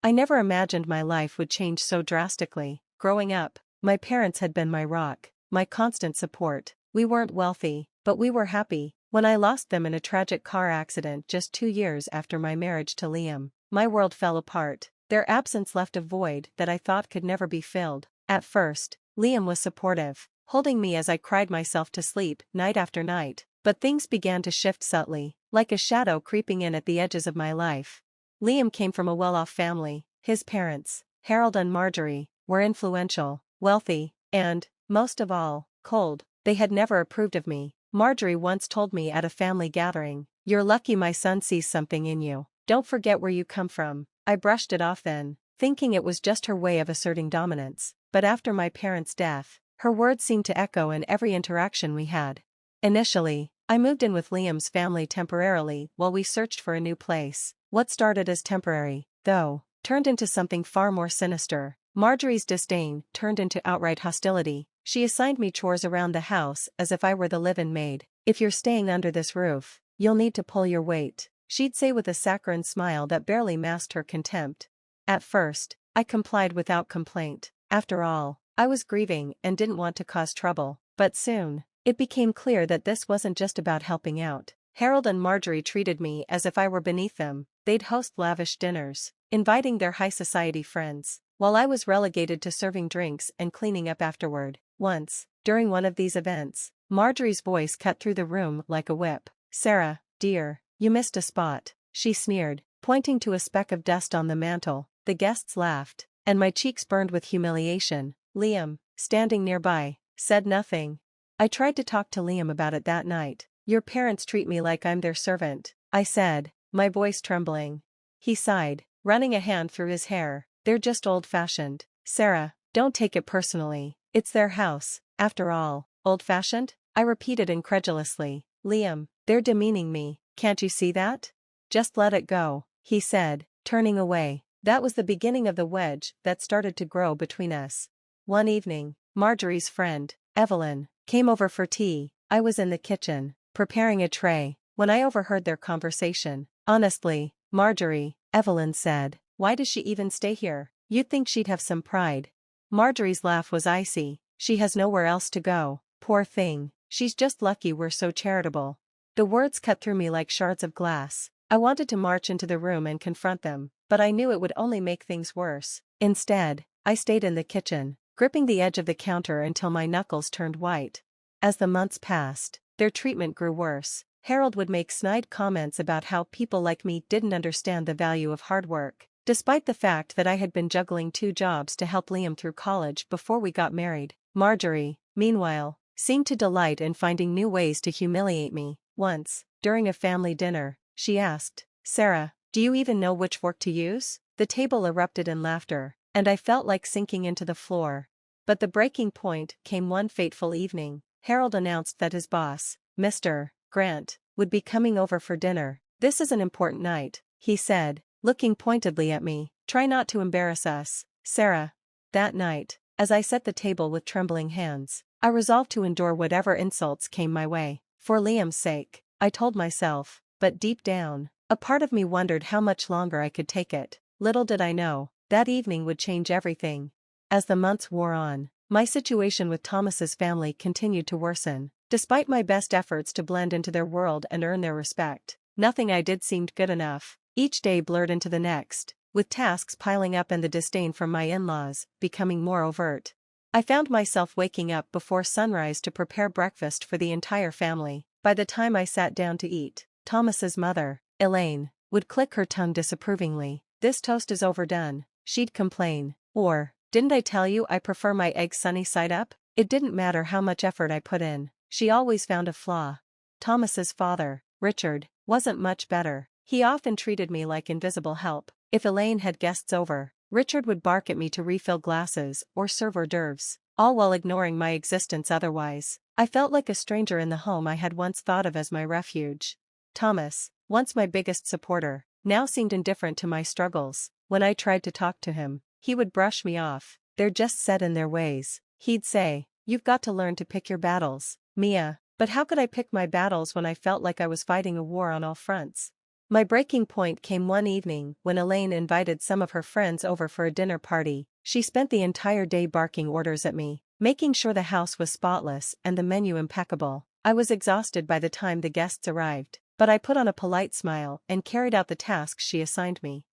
I never imagined my life would change so drastically. Growing up, my parents had been my rock, my constant support. We weren't wealthy, but we were happy. When I lost them in a tragic car accident just 2 years after my marriage to Liam, my world fell apart. Their absence left a void that I thought could never be filled. At first, Liam was supportive, holding me as I cried myself to sleep night after night. But things began to shift subtly, like a shadow creeping in at the edges of my life. Liam came from a well-off family. His parents, Harold and Marjorie, were influential, wealthy, and, most of all, cold. They had never approved of me. Marjorie once told me at a family gathering, "You're lucky my son sees something in you. Don't forget where you come from." I brushed it off then, thinking it was just her way of asserting dominance. But after my parents' death, her words seemed to echo in every interaction we had. Initially, I moved in with Liam's family temporarily while we searched for a new place. What started as temporary, though, turned into something far more sinister. Marjorie's disdain turned into outright hostility. She assigned me chores around the house as if I were the live-in maid. "If you're staying under this roof, you'll need to pull your weight," she'd say with a saccharine smile that barely masked her contempt. At first, I complied without complaint. After all, I was grieving and didn't want to cause trouble. But soon, it became clear that this wasn't just about helping out. Harold and Marjorie treated me as if I were beneath them. They'd host lavish dinners, inviting their high society friends, while I was relegated to serving drinks and cleaning up afterward. Once, during one of these events, Marjorie's voice cut through the room like a whip. "Sarah, dear, you missed a spot," she sneered, pointing to a speck of dust on the mantel. The guests laughed, and my cheeks burned with humiliation. Liam, standing nearby, said nothing. I tried to talk to Liam about it that night. "Your parents treat me like I'm their servant," I said, my voice trembling. He sighed, running a hand through his hair. "They're just old-fashioned. Sarah, don't take it personally. It's their house, after all." "Old-fashioned?" I repeated incredulously. "Liam, they're demeaning me, can't you see that?" "Just let it go," he said, turning away. That was the beginning of the wedge that started to grow between us. One evening, Marjorie's friend, Evelyn, came over for tea. I was in the kitchen, preparing a tray, when I overheard their conversation. "Honestly, Marjorie," Evelyn said, "why does she even stay here? You'd think she'd have some pride." Marjorie's laugh was icy. "She has nowhere else to go. Poor thing, she's just lucky we're so charitable." The words cut through me like shards of glass. I wanted to march into the room and confront them, but I knew it would only make things worse. Instead, I stayed in the kitchen, gripping the edge of the counter until my knuckles turned white. As the months passed, their treatment grew worse. Harold would make snide comments about how people like me didn't understand the value of hard work, despite the fact that I had been juggling 2 jobs to help Liam through college before we got married. Marjorie, meanwhile, seemed to delight in finding new ways to humiliate me. Once, during a family dinner, she asked, "Sarah, do you even know which fork to use?" The table erupted in laughter, and I felt like sinking into the floor. But the breaking point came one fateful evening. Harold announced that his boss, Mr. Grant, would be coming over for dinner. "This is an important night," he said, looking pointedly at me. "Try not to embarrass us, Sarah." That night, as I set the table with trembling hands, I resolved to endure whatever insults came my way. For Liam's sake, I told myself, but deep down, a part of me wondered how much longer I could take it. Little did I know, that evening would change everything. As the months wore on, my situation with Thomas's family continued to worsen. Despite my best efforts to blend into their world and earn their respect, nothing I did seemed good enough. Each day blurred into the next, with tasks piling up and the disdain from my in-laws becoming more overt. I found myself waking up before sunrise to prepare breakfast for the entire family. By the time I sat down to eat, Thomas's mother, Elaine, would click her tongue disapprovingly. "This toast is overdone," she'd complain. Or, "Didn't I tell you I prefer my eggs sunny side up?" It didn't matter how much effort I put in, she always found a flaw. Thomas's father, Richard, wasn't much better. He often treated me like invisible help. If Elaine had guests over, Richard would bark at me to refill glasses or serve hors d'oeuvres, all while ignoring my existence otherwise. I felt like a stranger in the home I had once thought of as my refuge. Thomas, once my biggest supporter, now seemed indifferent to my struggles. When I tried to talk to him, he would brush me off. "They're just set in their ways," he'd say. "You've got to learn to pick your battles, Mia." But how could I pick my battles when I felt like I was fighting a war on all fronts? My breaking point came one evening when Elaine invited some of her friends over for a dinner party. She spent the entire day barking orders at me, making sure the house was spotless and the menu impeccable. I was exhausted by the time the guests arrived, but I put on a polite smile and carried out the tasks she assigned me.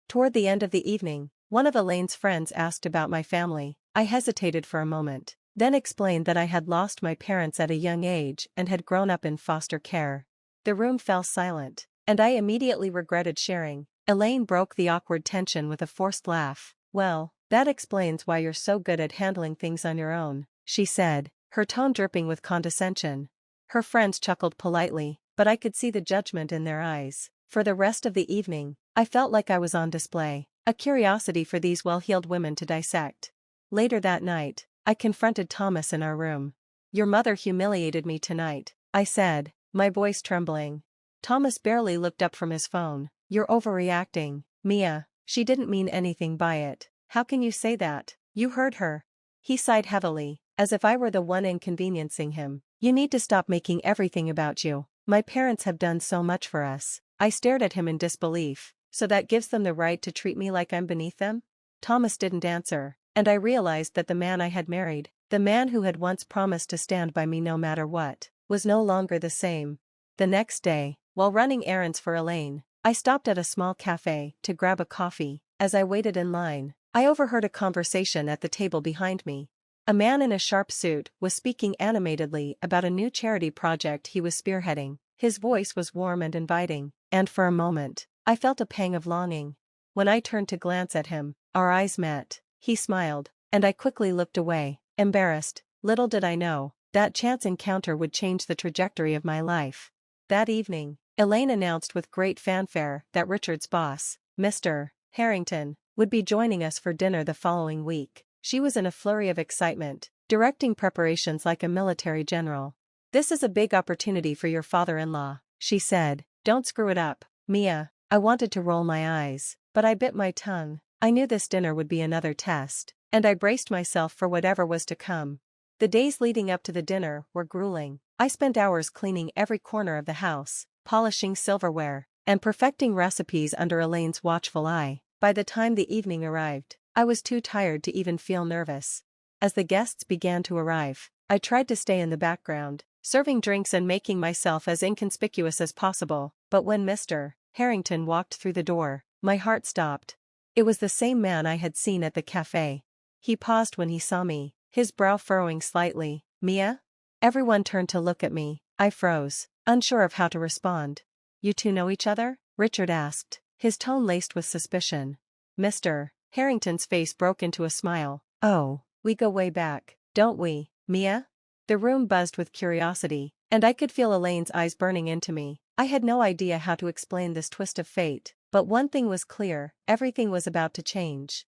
Toward the end of the evening, one of Elaine's friends asked about my family. I hesitated for a moment, then explained that I had lost my parents at a young age and had grown up in foster care. The room fell silent, and I immediately regretted sharing. Elaine broke the awkward tension with a forced laugh. "Well, that explains why you're so good at handling things on your own," she said, her tone dripping with condescension. Her friends chuckled politely, but I could see the judgment in their eyes. For the rest of the evening, I felt like I was on display, a curiosity for these well-heeled women to dissect. Later that night, I confronted Thomas in our room. "Your mother humiliated me tonight," I said, my voice trembling. Thomas barely looked up from his phone. "You're overreacting, Mia. She didn't mean anything by it." "How can you say that? You heard her." He sighed heavily, as if I were the one inconveniencing him. "You need to stop making everything about you. My parents have done so much for us." I stared at him in disbelief. "So that gives them the right to treat me like I'm beneath them?" Thomas didn't answer, and I realized that the man I had married, the man who had once promised to stand by me no matter what, was no longer the same. The next day, while running errands for Elaine, I stopped at a small cafe to grab a coffee. As I waited in line, I overheard a conversation at the table behind me. A man in a sharp suit was speaking animatedly about a new charity project he was spearheading. His voice was warm and inviting, and for a moment, I felt a pang of longing. When I turned to glance at him, our eyes met. He smiled, and I quickly looked away, embarrassed. Little did I know, that chance encounter would change the trajectory of my life. That evening, Elaine announced with great fanfare that Richard's boss, Mr. Harrington, would be joining us for dinner the following week. She was in a flurry of excitement, directing preparations like a military general. "This is a big opportunity for your father-in-law," she said. "Don't screw it up, Mia." I wanted to roll my eyes, but I bit my tongue. I knew this dinner would be another test, and I braced myself for whatever was to come. The days leading up to the dinner were grueling. I spent hours cleaning every corner of the house, polishing silverware, and perfecting recipes under Elaine's watchful eye. By the time the evening arrived, I was too tired to even feel nervous. As the guests began to arrive, I tried to stay in the background, serving drinks and making myself as inconspicuous as possible. But when Mr. Harrington walked through the door, my heart stopped. It was the same man I had seen at the cafe. He paused when he saw me, his brow furrowing slightly. "Mia?" Everyone turned to look at me. I froze, unsure of how to respond. "You two know each other?" Richard asked, his tone laced with suspicion. Mr. Harrington's face broke into a smile. "Oh, we go way back, don't we, Mia?" The room buzzed with curiosity, and I could feel Elaine's eyes burning into me. I had no idea how to explain this twist of fate, but one thing was clear: everything was about to change.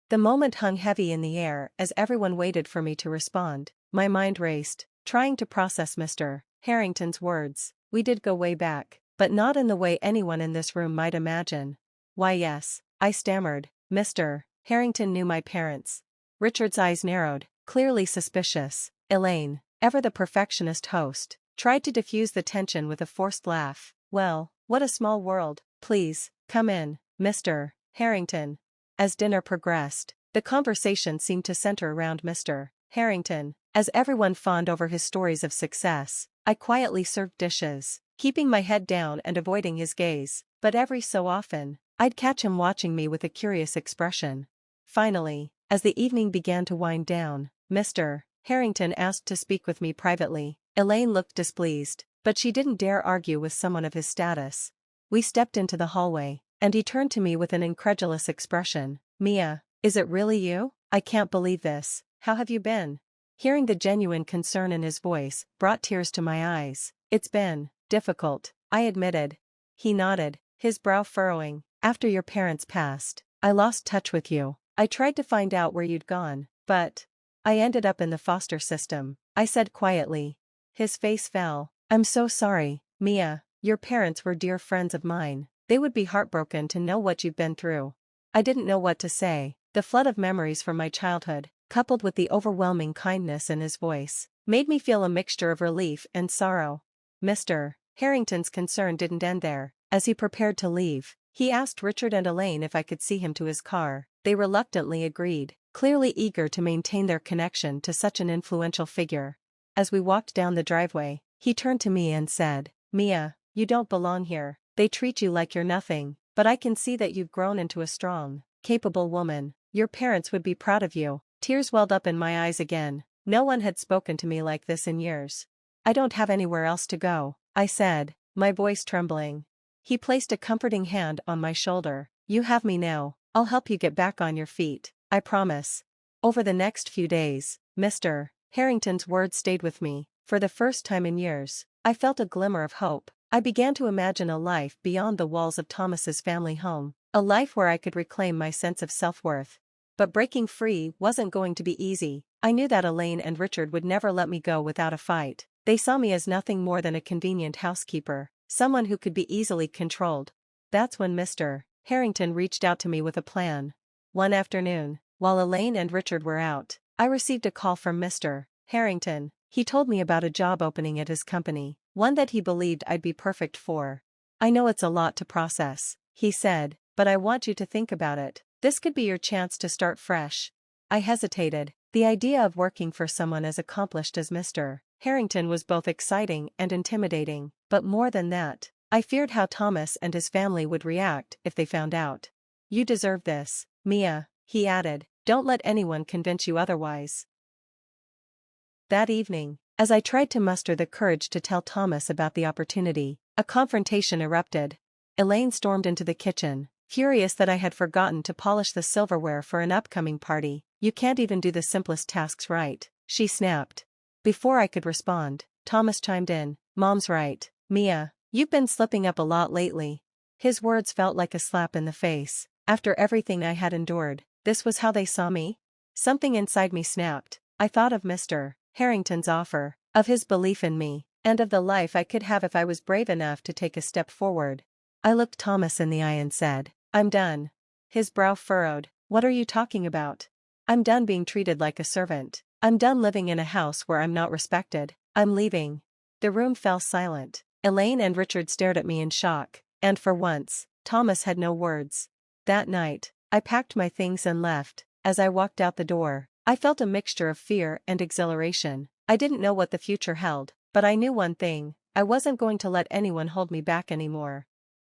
The moment hung heavy in the air as everyone waited for me to respond. My mind raced, trying to process Mr. Harrington's words. "We did go way back, but not in the way anyone in this room might imagine." "Why, yes," I stammered. "Mr. Harrington knew my parents." Richard's eyes narrowed, clearly suspicious. Elaine, ever the perfectionist host, tried to diffuse the tension with a forced laugh. "Well, what a small world. Please, come in, Mr. Harrington." As dinner progressed, the conversation seemed to center around Mr. Harrington. As everyone fawned over his stories of success, I quietly served dishes, keeping my head down and avoiding his gaze. But every so often, I'd catch him watching me with a curious expression. Finally, as the evening began to wind down, Mr. Harrington asked to speak with me privately. Elaine looked displeased, but she didn't dare argue with someone of his status. We stepped into the hallway, and he turned to me with an incredulous expression. "Mia, is it really you? I can't believe this. How have you been?" Hearing the genuine concern in his voice brought tears to my eyes. "It's been difficult," I admitted. He nodded, his brow furrowing. "After your parents passed, I lost touch with you. I tried to find out where you'd gone, but I ended up in the foster system," I said quietly. His face fell. "I'm so sorry, Mia. Your parents were dear friends of mine. They would be heartbroken to know what you've been through." I didn't know what to say. The flood of memories from my childhood, coupled with the overwhelming kindness in his voice, made me feel a mixture of relief and sorrow. "Mr. Harrington's concern didn't end there. As he prepared to leave, he asked Richard and Elaine if I could see him to his car. They reluctantly agreed, clearly eager to maintain their connection to such an influential figure. As we walked down the driveway, he turned to me and said, "Mia, you don't belong here. They treat you like you're nothing, but I can see that you've grown into a strong, capable woman. Your parents would be proud of you." Tears welled up in my eyes again. No one had spoken to me like this in years. "I don't have anywhere else to go," I said, my voice trembling. He placed a comforting hand on my shoulder. "You have me now. I'll help you get back on your feet, I promise." Over the next few days, Mr. Harrington's words stayed with me. For the first time in years, I felt a glimmer of hope. I began to imagine a life beyond the walls of Thomas's family home, a life where I could reclaim my sense of self-worth. But breaking free wasn't going to be easy. I knew that Elaine and Richard would never let me go without a fight. They saw me as nothing more than a convenient housekeeper, someone who could be easily controlled. That's when Mr. Harrington reached out to me with a plan. One afternoon, while Elaine and Richard were out, I received a call from Mr. Harrington. He told me about a job opening at his company, one that he believed I'd be perfect for. "I know it's a lot to process," he said, "but I want you to think about it. This could be your chance to start fresh." I hesitated. The idea of working for someone as accomplished as Mr. Harrington was both exciting and intimidating, but more than that, I feared how Thomas and his family would react if they found out. "You deserve this, Mia," he added. "Don't let anyone convince you otherwise." That evening, as I tried to muster the courage to tell Thomas about the opportunity, a confrontation erupted. Elaine stormed into the kitchen, furious that I had forgotten to polish the silverware for an upcoming party. "You can't even do the simplest tasks right," she snapped. Before I could respond, Thomas chimed in, "Mom's right, Mia, you've been slipping up a lot lately." His words felt like a slap in the face. After everything I had endured, this was how they saw me? Something inside me snapped. I thought of Mr. Harrington's offer, of his belief in me, and of the life I could have if I was brave enough to take a step forward. I looked Thomas in the eye and said, "I'm done." His brow furrowed. "What are you talking about?" "I'm done being treated like a servant. I'm done living in a house where I'm not respected. I'm leaving." The room fell silent. Elaine and Richard stared at me in shock, and for once, Thomas had no words. That night, I packed my things and left. As I walked out the door, I felt a mixture of fear and exhilaration. I didn't know what the future held, but I knew one thing: I wasn't going to let anyone hold me back anymore.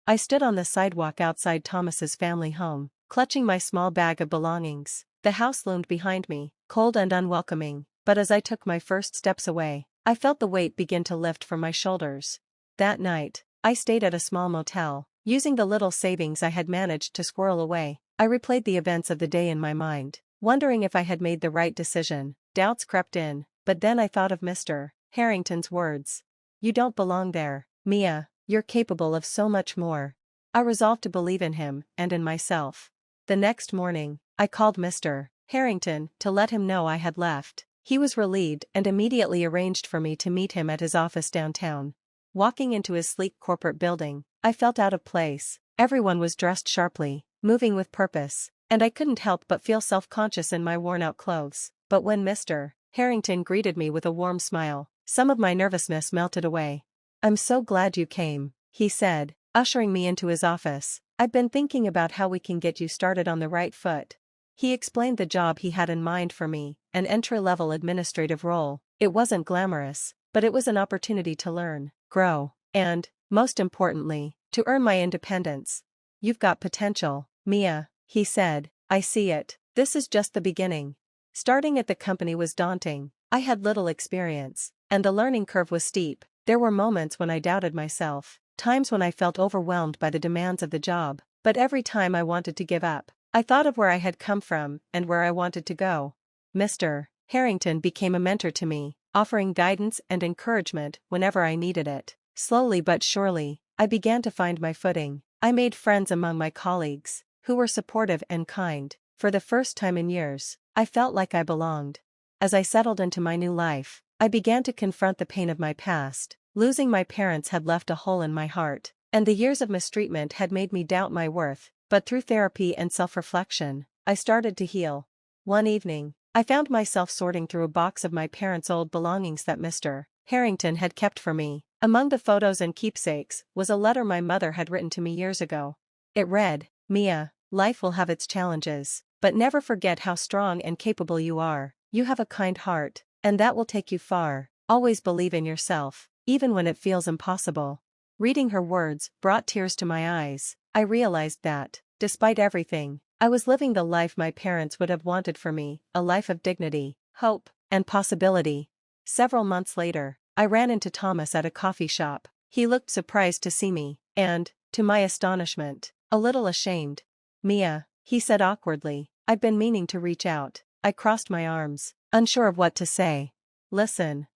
I stood on the sidewalk outside Thomas's family home, clutching my small bag of belongings. The house loomed behind me, cold and unwelcoming, but as I took my first steps away, I felt the weight begin to lift from my shoulders. That night, I stayed at a small motel, using the little savings I had managed to squirrel away. I replayed the events of the day in my mind, wondering if I had made the right decision. Doubts crept in, but then I thought of Mr. Harrington's words. "You don't belong there, Mia, you're capable of so much more." I resolved to believe in him and in myself. The next morning, I called Mr. Harrington to let him know I had left. He was relieved and immediately arranged for me to meet him at his office downtown. Walking into his sleek corporate building, I felt out of place. Everyone was dressed sharply, moving with purpose, and I couldn't help but feel self-conscious in my worn-out clothes. But when Mr. Harrington greeted me with a warm smile, some of my nervousness melted away. "I'm so glad you came," he said, ushering me into his office. "I've been thinking about how we can get you started on the right foot." He explained the job he had in mind for me, an entry-level administrative role. It wasn't glamorous, but it was an opportunity to learn, grow, and, most importantly, to earn my independence. "You've got potential, Mia," he said. "I see it. This is just the beginning." Starting at the company was daunting. I had little experience, and the learning curve was steep. There were moments when I doubted myself, times when I felt overwhelmed by the demands of the job, but every time I wanted to give up, I thought of where I had come from and where I wanted to go. Mr. Harrington became a mentor to me, offering guidance and encouragement whenever I needed it. Slowly but surely, I began to find my footing. I made friends among my colleagues, who were supportive and kind. For the first time in years, I felt like I belonged. As I settled into my new life, I began to confront the pain of my past. Losing my parents had left a hole in my heart, and the years of mistreatment had made me doubt my worth. But through therapy and self-reflection, I started to heal. One evening, I found myself sorting through a box of my parents' old belongings that Mr. Harrington had kept for me. Among the photos and keepsakes was a letter my mother had written to me years ago. It read, "Mia, life will have its challenges, but never forget how strong and capable you are. You have a kind heart, and that will take you far. Always believe in yourself, even when it feels impossible." Reading her words brought tears to my eyes. I realized that, despite everything, I was living the life my parents would have wanted for me, a life of dignity, hope, and possibility. Several months later, I ran into Thomas at a coffee shop. He looked surprised to see me, and, to my astonishment, a little ashamed. "Mia," he said awkwardly, "I've been meaning to reach out." I crossed my arms, unsure of what to say. "Listen,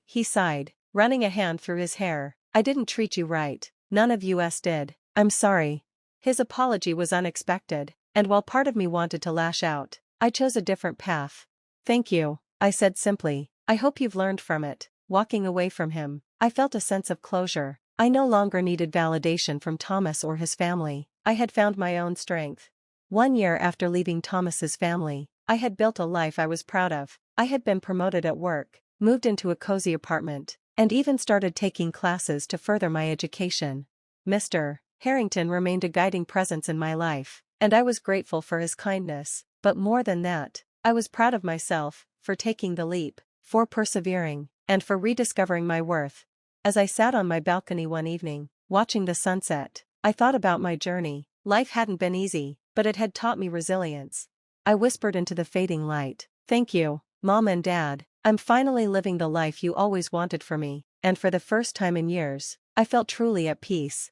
he sighed, running a hand through his hair, "I didn't treat you right. None of us did. I'm sorry." His apology was unexpected, and while part of me wanted to lash out, I chose a different path. "Thank you," I said simply. "I hope you've learned from it." Walking away from him, I felt a sense of closure. I no longer needed validation from Thomas or his family. I had found my own strength. 1 year after leaving Thomas's family, I had built a life I was proud of. I had been promoted at work, moved into a cozy apartment, and even started taking classes to further my education. Mr. Harrington remained a guiding presence in my life, and I was grateful for his kindness. But more than that, I was proud of myself, for taking the leap, for persevering, and for rediscovering my worth. As I sat on my balcony one evening, watching the sunset, I thought about my journey. Life hadn't been easy, but it had taught me resilience. I whispered into the fading light, "Thank you, Mom and Dad. I'm finally living the life you always wanted for me." And for the first time in years, I felt truly at peace.